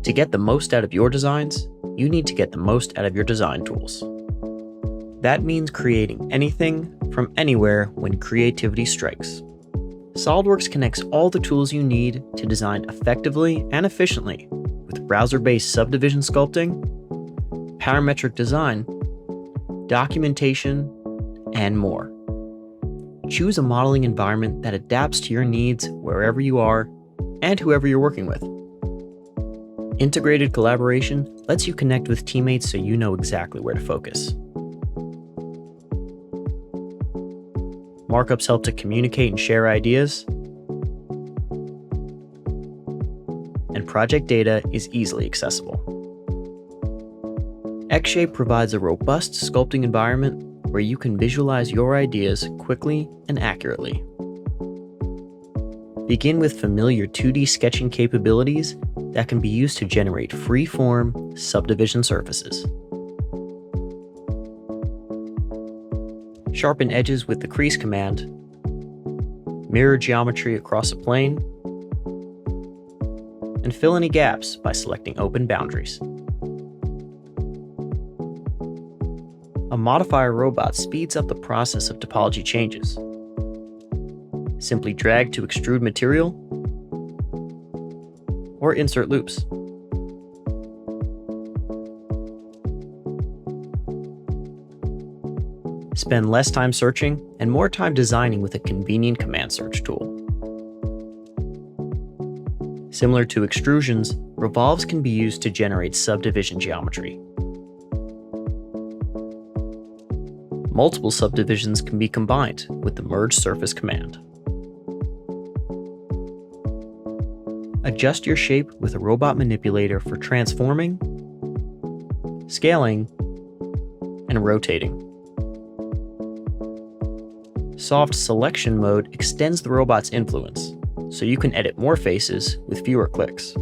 To get the most out of your designs, you need to get the most out of your design tools. That means creating anything from anywhere when creativity strikes. SOLIDWORKS connects all the tools you need to design effectively and efficiently with browser-based subdivision sculpting, parametric design, documentation, and more. Choose a modeling environment that adapts to your needs wherever you are and whoever you're working with. Integrated collaboration lets you connect with teammates so you know exactly where to focus. Markups help to communicate and share ideas. And project data is easily accessible. X-Shape provides a robust sculpting environment where you can visualize your ideas quickly and accurately. Begin with familiar 2D sketching capabilities that can be used to generate free-form subdivision surfaces. Sharpen edges with the crease command, mirror geometry across a plane, and fill any gaps by selecting open boundaries. A modifier robot speeds up the process of topology changes. Simply drag to extrude material or insert loops. Spend less time searching and more time designing with a convenient command search tool. Similar to extrusions, revolves can be used to generate subdivision geometry. Multiple subdivisions can be combined with the merge surface command. Adjust your shape with a robot manipulator for transforming, scaling, and rotating. Soft selection mode extends the robot's influence, so you can edit more faces with fewer clicks.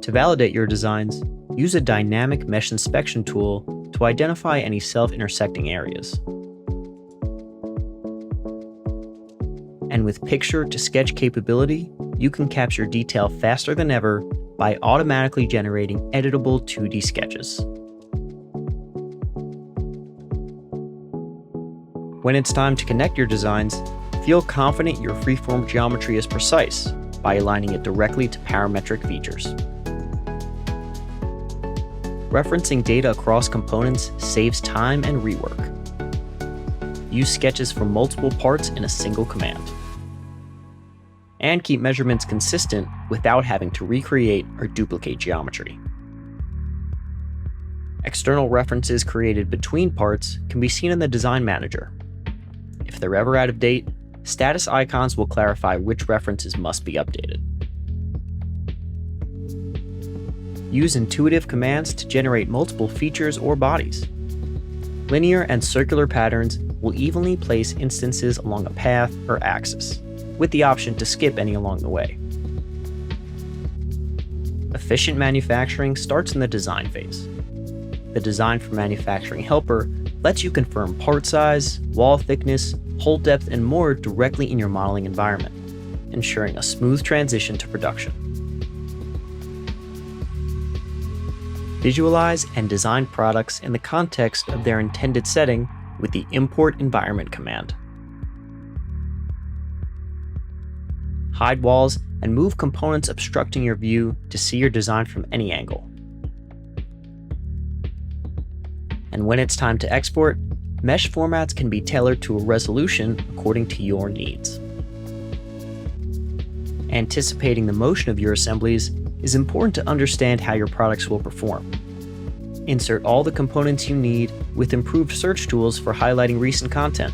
To validate your designs, use a dynamic mesh inspection tool to identify any self-intersecting areas. And with picture-to-sketch capability, you can capture detail faster than ever by automatically generating editable 2D sketches. When it's time to connect your designs, feel confident your freeform geometry is precise by aligning it directly to parametric features. Referencing data across components saves time and rework. Use sketches from multiple parts in a single command. And keep measurements consistent without having to recreate or duplicate geometry. External references created between parts can be seen in the Design Manager. If they're ever out of date, status icons will clarify which references must be updated. Use intuitive commands to generate multiple features or bodies. Linear and circular patterns will evenly place instances along a path or axis, with the option to skip any along the way. Efficient manufacturing starts in the design phase. The Design for Manufacturing helper lets you confirm part size, wall thickness, hole depth, and more directly in your modeling environment, ensuring a smooth transition to production. Visualize and design products in the context of their intended setting with the Import Environment command. Hide walls and move components obstructing your view to see your design from any angle. And when it's time to export, mesh formats can be tailored to a resolution according to your needs. Anticipating the motion of your assemblies is important to understand how your products will perform. Insert all the components you need with improved search tools for highlighting recent content.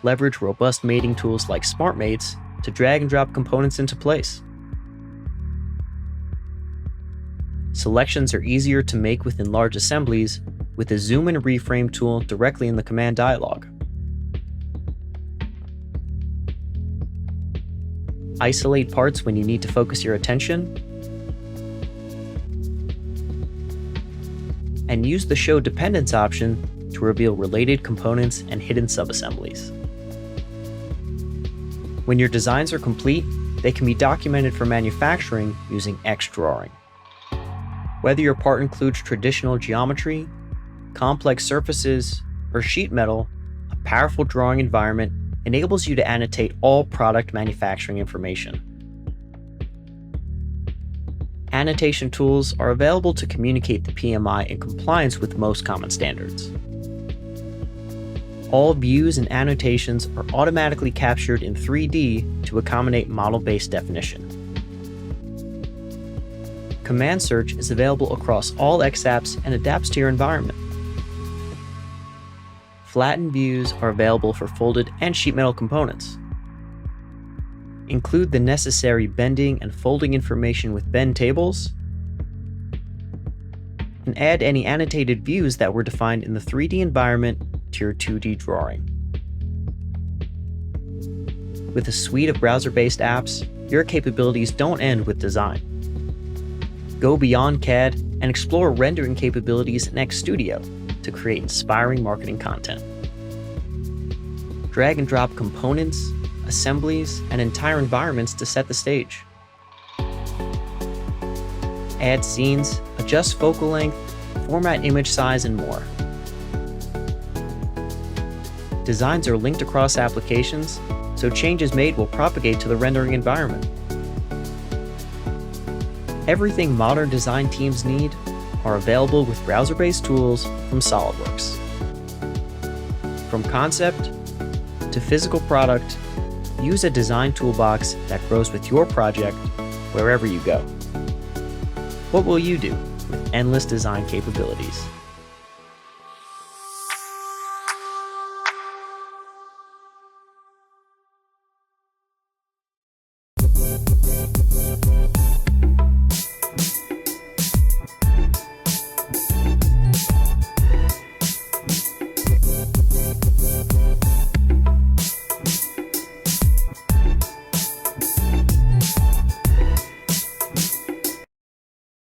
Leverage robust mating tools like SmartMates to drag and drop components into place. Selections are easier to make within large assemblies with a zoom and reframe tool directly in the command dialog. Isolate parts when you need to focus your attention. And use the Show Dependence option to reveal related components and hidden subassemblies. When your designs are complete, they can be documented for manufacturing using X drawing. Whether your part includes traditional geometry, complex surfaces, or sheet metal, a powerful drawing environment enables you to annotate all product manufacturing information. Annotation tools are available to communicate the PMI in compliance with most common standards. All views and annotations are automatically captured in 3D to accommodate model-based definition. Command search is available across all X apps and adapts to your environment. Flattened views are available for folded and sheet metal components. Include the necessary bending and folding information with bend tables, and add any annotated views that were defined in the 3D environment to your 2D drawing. With a suite of browser-based apps, your capabilities don't end with design. Go beyond CAD and explore rendering capabilities in X Studio to create inspiring marketing content. Drag and drop components, assemblies, and entire environments to set the stage. Add scenes, adjust focal length, format image size, and more. Designs are linked across applications, so changes made will propagate to the rendering environment. Everything modern design teams need are available with browser-based tools from SOLIDWORKS. From concept to physical product, use a design toolbox that grows with your project wherever you go. What will you do with endless design capabilities?